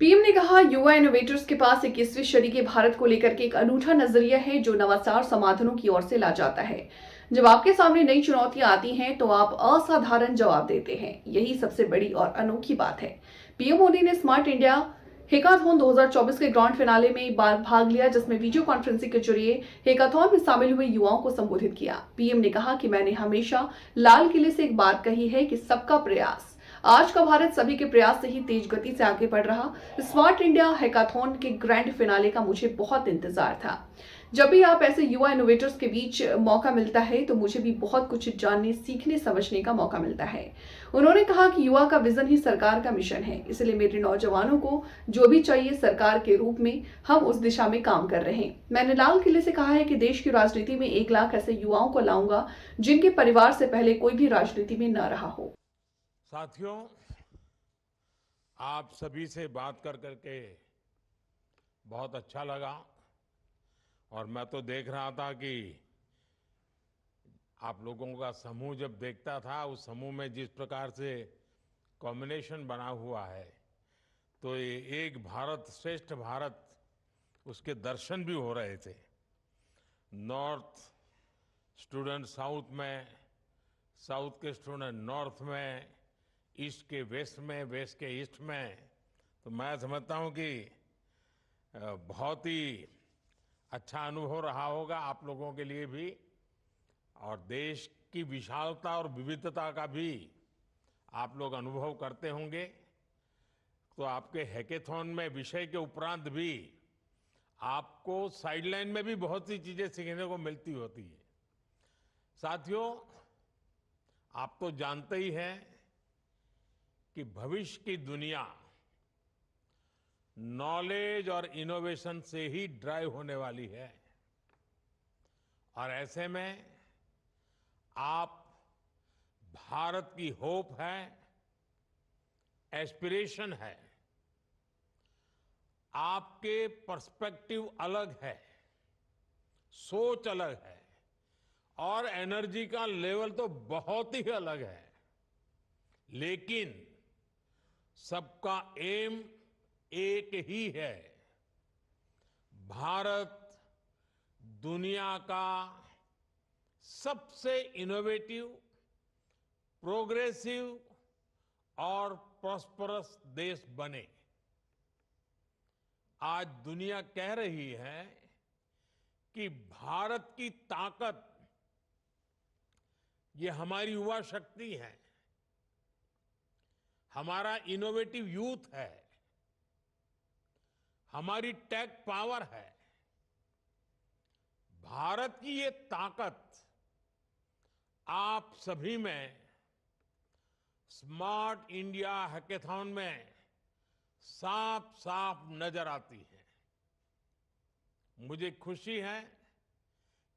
PM ने कहा, युवा इनोवेटर्स के पास 21वीं सदी के भारत को लेकर के एक अनूठा नजरिया है जो नवाचार समाधानों की ओर से ला जाता है। जब आपके सामने नई चुनौतियां आती हैं तो आप असाधारण जवाब देते हैं। यही सबसे बड़ी और अनोखी बात है। पीएम मोदी ने स्मार्ट इंडिया हैकाथॉन 2024 के ग्रैंड फिनाले में एक बार भाग लिया, जिसमें वीडियो कॉन्फ्रेंसिंग के जरिए हैकाथॉन में शामिल हुए युवाओं को संबोधित किया। पीएम ने कहा कि मैंने हमेशा लाल किले से एक बात कही है कि सबका प्रयास। आज का भारत सभी के प्रयास से ही तेज गति से आगे बढ़ रहा। स्मार्ट इंडिया हैकाथॉन के ग्रैंड फिनाले का मुझे बहुत इंतजार था। जब भी आप ऐसे युवा इनोवेटर्स के बीच मौका मिलता है तो मुझे भी बहुत कुछ जानने, सीखने, समझने का मौका मिलता है। उन्होंने कहा कि युवा का विजन ही सरकार का मिशन है, इसलिए मेरे नौजवानों को जो भी चाहिए सरकार के रूप में हम उस दिशा में काम कर रहे हैं। मैंने लाल किले से कहा है कि देश की राजनीति में 1 लाख ऐसे युवाओं को लाऊंगा जिनके परिवार से पहले कोई भी राजनीति में न रहा हो। साथियों, आप सभी से बात कर करके बहुत अच्छा लगा। और मैं तो देख रहा था कि आप लोगों का समूह जब देखता था, उस समूह में जिस प्रकार से कॉम्बिनेशन बना हुआ है, तो ये एक भारत श्रेष्ठ भारत, उसके दर्शन भी हो रहे थे। नॉर्थ स्टूडेंट साउथ में, साउथ के स्टूडेंट नॉर्थ में, ईस्ट के वेस्ट में, वेस्ट के ईस्ट में। तो मैं समझता हूं कि बहुत ही अच्छा अनुभव रहा होगा आप लोगों के लिए भी। और देश की विशालता और विविधता का भी आप लोग अनुभव करते होंगे। तो आपके हैकेथॉन में विषय के उपरांत भी आपको साइडलाइन में भी बहुत सी चीजें सीखने को मिलती होती है। साथियों, आप तो जानते ही हैं कि भविष्य की दुनिया नॉलेज और इनोवेशन से ही ड्राइव होने वाली है। और ऐसे में आप भारत की होप है, एस्पिरेशन है। आपके पर्सपेक्टिव अलग है, सोच अलग है, और एनर्जी का लेवल तो बहुत ही अलग है। लेकिन सबका एम एक ही है। भारत दुनिया का सबसे इनोवेटिव, प्रोग्रेसिव और प्रॉस्परस देश बने। आज दुनिया कह रही है कि भारत की ताकत ये हमारी युवा शक्ति है, हमारा इनोवेटिव यूथ है, हमारी टेक पावर है। भारत की ये ताकत आप सभी में स्मार्ट इंडिया हैकेथॉन में साफ साफ नजर आती है। मुझे खुशी है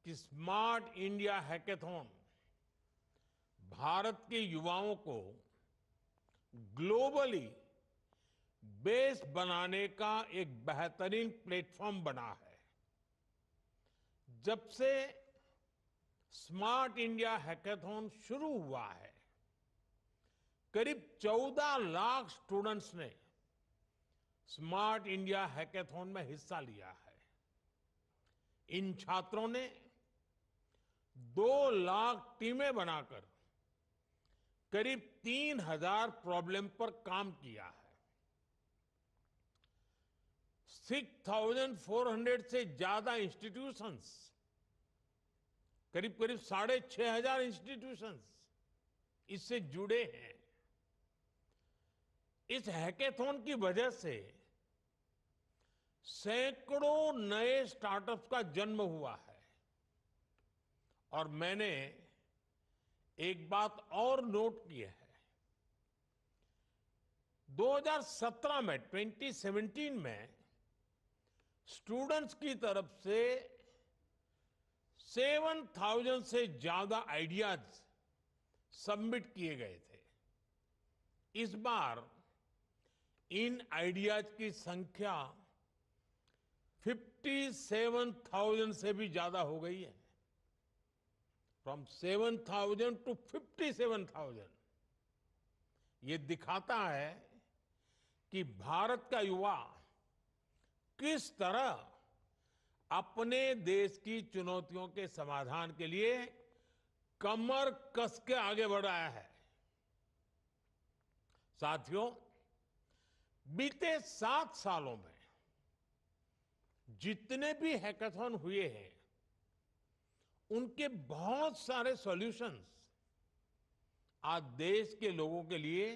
कि स्मार्ट इंडिया हैकेथॉन भारत के युवाओं को ग्लोबली बेस बनाने का एक बेहतरीन प्लेटफॉर्म बना है। जब से स्मार्ट इंडिया हैकेथॉन शुरू हुआ है, करीब 14 लाख स्टूडेंट्स ने स्मार्ट इंडिया हैकेथॉन में हिस्सा लिया है। इन छात्रों ने 2 लाख टीमें बनाकर करीब 3000 प्रॉब्लम पर काम किया है। 6400 से ज्यादा इंस्टीट्यूशंस, करीब करीब 6500 इंस्टीट्यूशंस इससे जुड़े हैं। इस हैकेथॉन की वजह से सैकड़ों नए स्टार्टअप्स का जन्म हुआ है। और मैंने एक बात और नोट की है। 2017 में, 2017 में स्टूडेंट्स की तरफ से 7000 से ज्यादा आइडियाज सबमिट किए गए थे। इस बार इन आइडियाज की संख्या 57,000 से भी ज्यादा हो गई है। From 7,000 to 57,000। ये दिखाता है कि भारत का युवा किस तरह अपने देश की चुनौतियों के समाधान के लिए कमर कस के आगे बढ़ रहा है। साथियों, बीते 7 सालों में जितने भी हैकाथॉन हुए हैं, उनके बहुत सारे सॉल्यूशंस आज देश के लोगों के लिए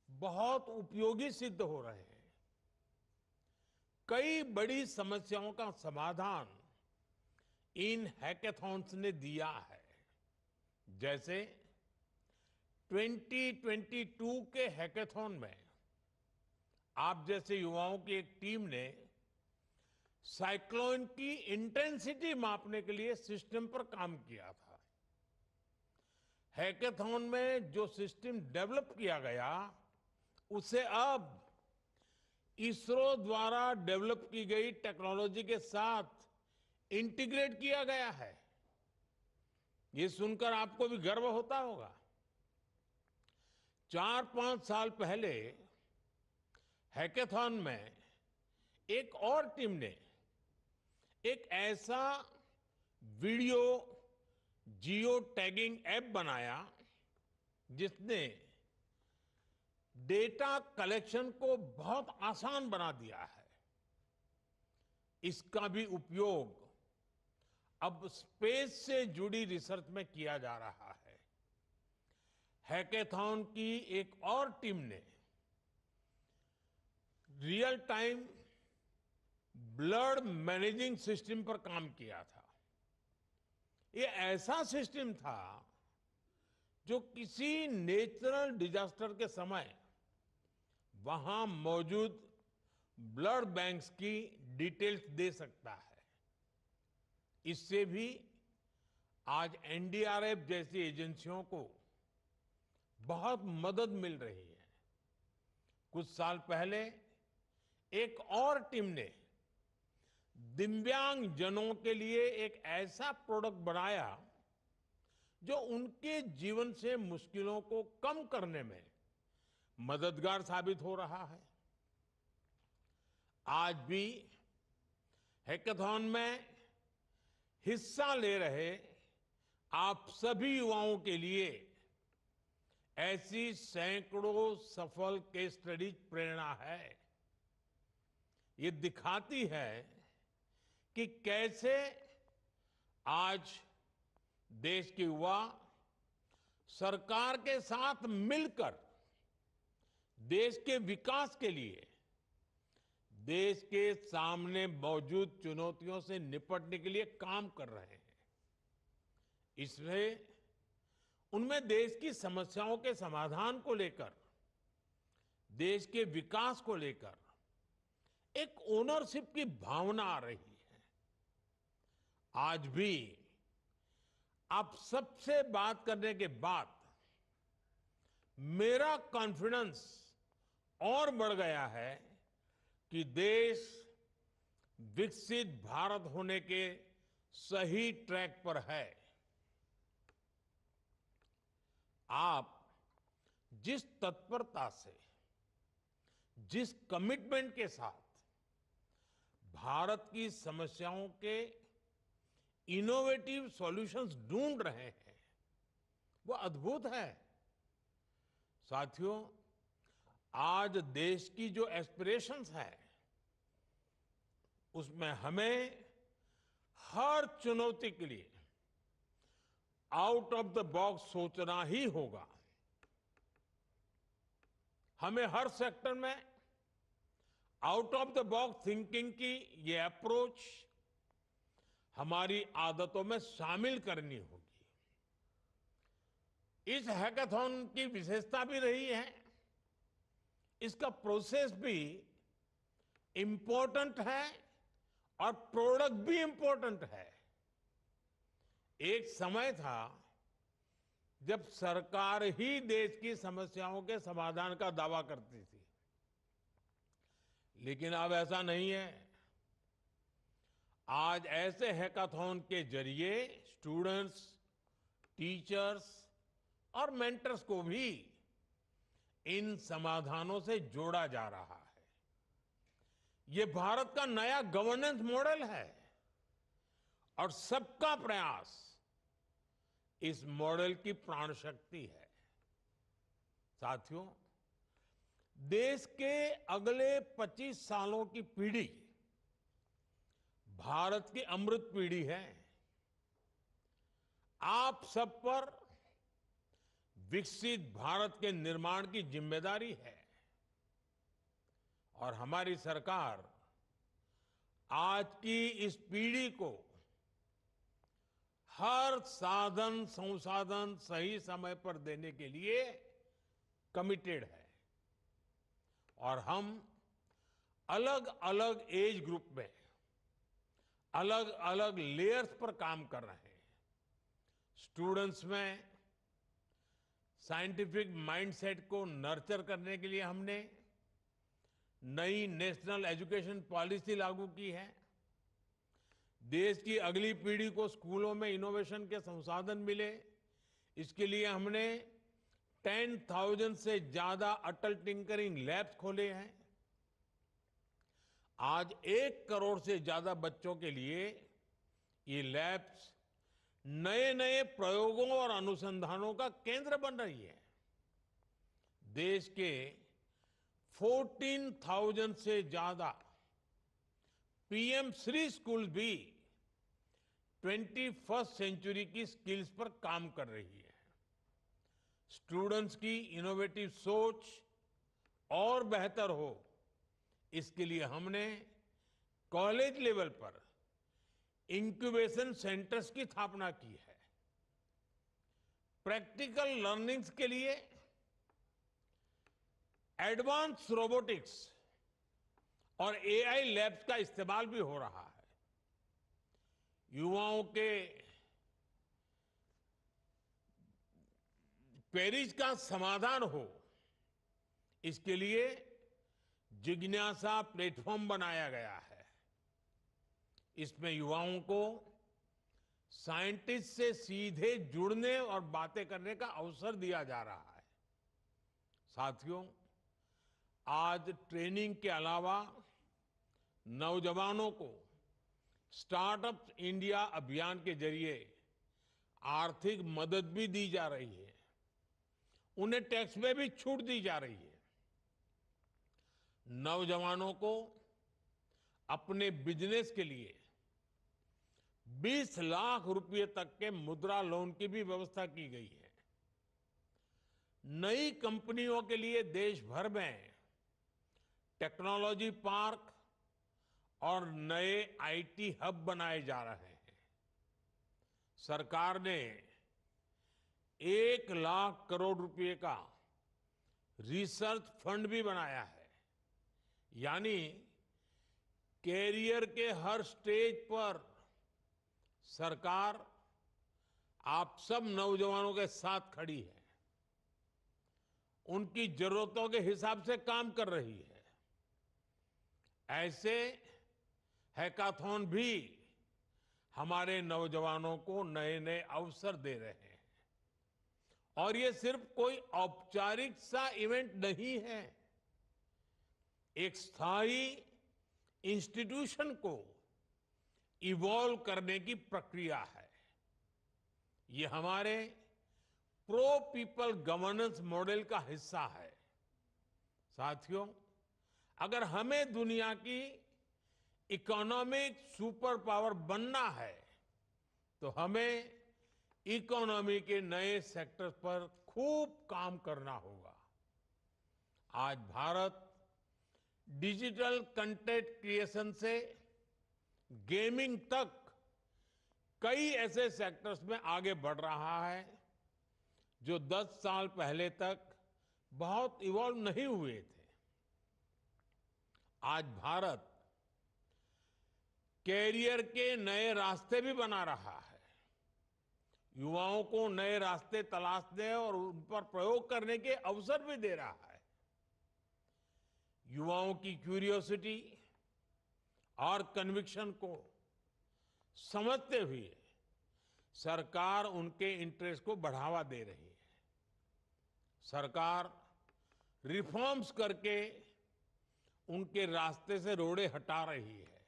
बहुत उपयोगी सिद्ध हो रहे हैं। कई बड़ी समस्याओं का समाधान इन हैकाथॉन्स ने दिया है। जैसे 2022 के हैकाथॉन में आप जैसे युवाओं की एक टीम ने साइक्लोन की इंटेंसिटी मापने के लिए सिस्टम पर काम किया था। हैकाथॉन में जो सिस्टम डेवलप किया गया, उसे अब इसरो द्वारा डेवलप की गई टेक्नोलॉजी के साथ इंटीग्रेट किया गया है। ये सुनकर आपको भी गर्व होता होगा। 4-5 साल पहले हैकाथॉन में एक और टीम ने एक ऐसा वीडियो जियो टैगिंग ऐप बनाया जिसने डेटा कलेक्शन को बहुत आसान बना दिया है। इसका भी उपयोग अब स्पेस से जुड़ी रिसर्च में किया जा रहा है। हैकाथॉन की एक और टीम ने real time blood managing system पर काम किया था। ये ऐसा सिस्टम था जो किसी नेचुरल डिजास्टर के समय वहां मौजूद ब्लड बैंक्स की डिटेल्स दे सकता है। इससे भी आज एनडीआरएफ जैसी एजेंसियों को बहुत मदद मिल रही है। कुछ साल पहले एक और टीम ने दिव्यांग जनों के लिए एक ऐसा प्रोडक्ट बनाया जो उनके जीवन से मुश्किलों को कम करने में मददगार साबित हो रहा है। आज भी हैकाथॉन में हिस्सा ले रहे आप सभी युवाओं के लिए ऐसी सैकड़ों सफल केस स्टडीज प्रेरणा है। ये दिखाती है कि कैसे आज देश के युवा सरकार के साथ मिलकर देश के विकास के लिए देश के सामने मौजूद चुनौतियों से निपटने के लिए काम कर रहे हैं। इसलिए उनमें देश की समस्याओं के समाधान को लेकर, देश के विकास को लेकर एक ओनरशिप की भावना आ रही है। आज भी आप सबसे बात करने के बाद मेरा कॉन्फिडेंस और बढ़ गया है कि देश विकसित भारत होने के सही ट्रैक पर है। आप जिस तत्परता से, जिस कमिटमेंट के साथ भारत की समस्याओं के इनोवेटिव सॉल्यूशंस ढूंढ रहे हैं, वो अद्भुत है। साथियों, आज देश की जो एस्पिरेशंस है, उसमें हमें हर चुनौती के लिए आउट ऑफ द बॉक्स सोचना ही होगा। हमें हर सेक्टर में out of the box thinking की ये अप्रोच हमारी आदतों में शामिल करनी होगी। इस हैकाथॉन की विशेषता भी रही है, इसका प्रोसेस भी इंपॉर्टेंट है और प्रोडक्ट भी इंपॉर्टेंट है। एक समय था जब सरकार ही देश की समस्याओं के समाधान का दावा करती थी, लेकिन अब ऐसा नहीं है। आज ऐसे हैकाथॉन के जरिए स्टूडेंट्स, टीचर्स और मेंटर्स को भी इन समाधानों से जोड़ा जा रहा है। ये भारत का नया गवर्नेंस मॉडल है और सबका प्रयास इस मॉडल की प्राण शक्ति है। साथियों, देश के अगले 25 सालों की पीढ़ी भारत की अमृत पीढ़ी है। आप सब पर विकसित भारत के निर्माण की जिम्मेदारी है और हमारी सरकार आज की इस पीढ़ी को हर साधन संसाधन सही समय पर देने के लिए कमिटेड है और हम अलग अलग एज ग्रुप में अलग अलग लेयर्स पर काम कर रहे हैं। स्टूडेंट्स में साइंटिफिक माइंडसेट को नर्चर करने के लिए हमने नई नेशनल एजुकेशन पॉलिसी लागू की है। देश की अगली पीढ़ी को स्कूलों में इनोवेशन के संसाधन मिले, इसके लिए हमने 10,000 से ज्यादा अटल टिंकरिंग लैब्स खोले हैं। आज 1 करोड़ से ज्यादा बच्चों के लिए ये लैब्स नए नए प्रयोगों और अनुसंधानों का केंद्र बन रही है। देश के 14,000 से ज्यादा पीएम श्री स्कूल भी 21st सेंचुरी की स्किल्स पर काम कर रही है। स्टूडेंट्स की इनोवेटिव सोच और बेहतर हो, इसके लिए हमने कॉलेज लेवल पर इंक्यूबेशन सेंटर्स की स्थापना की है। प्रैक्टिकल लर्निंग्स के लिए एडवांस रोबोटिक्स और एआई लैब्स का इस्तेमाल भी हो रहा है। युवाओं के क्वेरीज का समाधान हो, इसके लिए जिज्ञासा प्लेटफॉर्म बनाया गया है। इसमें युवाओं को साइंटिस्ट से सीधे जुड़ने और बातें करने का अवसर दिया जा रहा है। साथियों, आज ट्रेनिंग के अलावा नौजवानों को स्टार्टअप इंडिया अभियान के जरिए आर्थिक मदद भी दी जा रही है। उन्हें टैक्स में भी छूट दी जा रही है। नौजवानों को अपने बिजनेस के लिए 20 लाख रुपए तक के मुद्रा लोन की भी व्यवस्था की गई है। नई कंपनियों के लिए देश भर में टेक्नोलॉजी पार्क और नए आईटी हब बनाए जा रहे हैं। सरकार ने 1 लाख करोड़ रुपए का रिसर्च फंड भी बनाया है। यानी कैरियर के हर स्टेज पर सरकार आप सब नौजवानों के साथ खड़ी है, उनकी जरूरतों के हिसाब से काम कर रही है। ऐसे हैकाथॉन भी हमारे नौजवानों को नए नए अवसर दे रहे हैं। और ये सिर्फ कोई औपचारिक सा इवेंट नहीं है, एक स्थायी इंस्टीट्यूशन को इवॉल्व करने की प्रक्रिया है। ये हमारे प्रो पीपल गवर्नेंस मॉडल का हिस्सा है। साथियों, अगर हमें दुनिया की इकोनॉमिक सुपर पावर बनना है तो हमें इकोनॉमी के नए सेक्टर पर खूब काम करना होगा। आज भारत डिजिटल कंटेंट क्रिएशन से गेमिंग तक कई ऐसे सेक्टर्स में आगे बढ़ रहा है जो 10 साल पहले तक बहुत इवॉल्व नहीं हुए थे। आज भारत कैरियर के नए रास्ते भी बना रहा है, युवाओं को नए रास्ते तलाशने और उन पर प्रयोग करने के अवसर भी दे रहा है। युवाओं की क्यूरियोसिटी और कन्विक्शन को समझते हुए सरकार उनके इंटरेस्ट को बढ़ावा दे रही है। सरकार रिफॉर्म्स करके उनके रास्ते से रोड़े हटा रही है।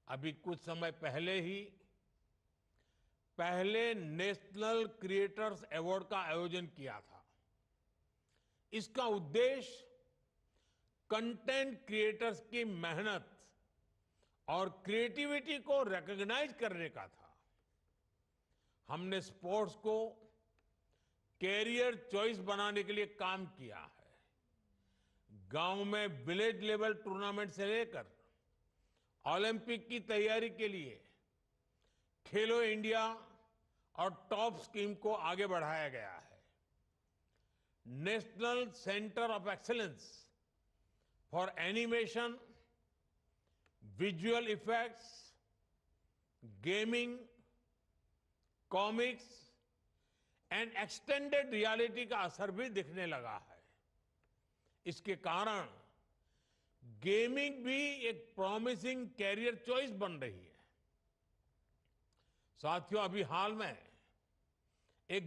अभी कुछ समय पहले ही पहले नेशनल क्रिएटर्स अवार्ड का आयोजन किया था। इसका उद्देश्य कंटेंट क्रिएटर्स की मेहनत और क्रिएटिविटी को रिकॉग्नाइज करने का था। हमने स्पोर्ट्स को कैरियर चॉइस बनाने के लिए काम किया है। गांव में विलेज लेवल टूर्नामेंट से लेकर ओलंपिक की तैयारी के लिए खेलो इंडिया और टॉप स्कीम को आगे बढ़ाया गया है। National centre of excellence for animation, visual effects, gaming, comics and extended reality का असर भी दिखने लगा है। इसके कारण गेमिंग भी एक प्रॉमिसिंग कैरियर चॉइस बन रही है। साथियों, अभी हाल में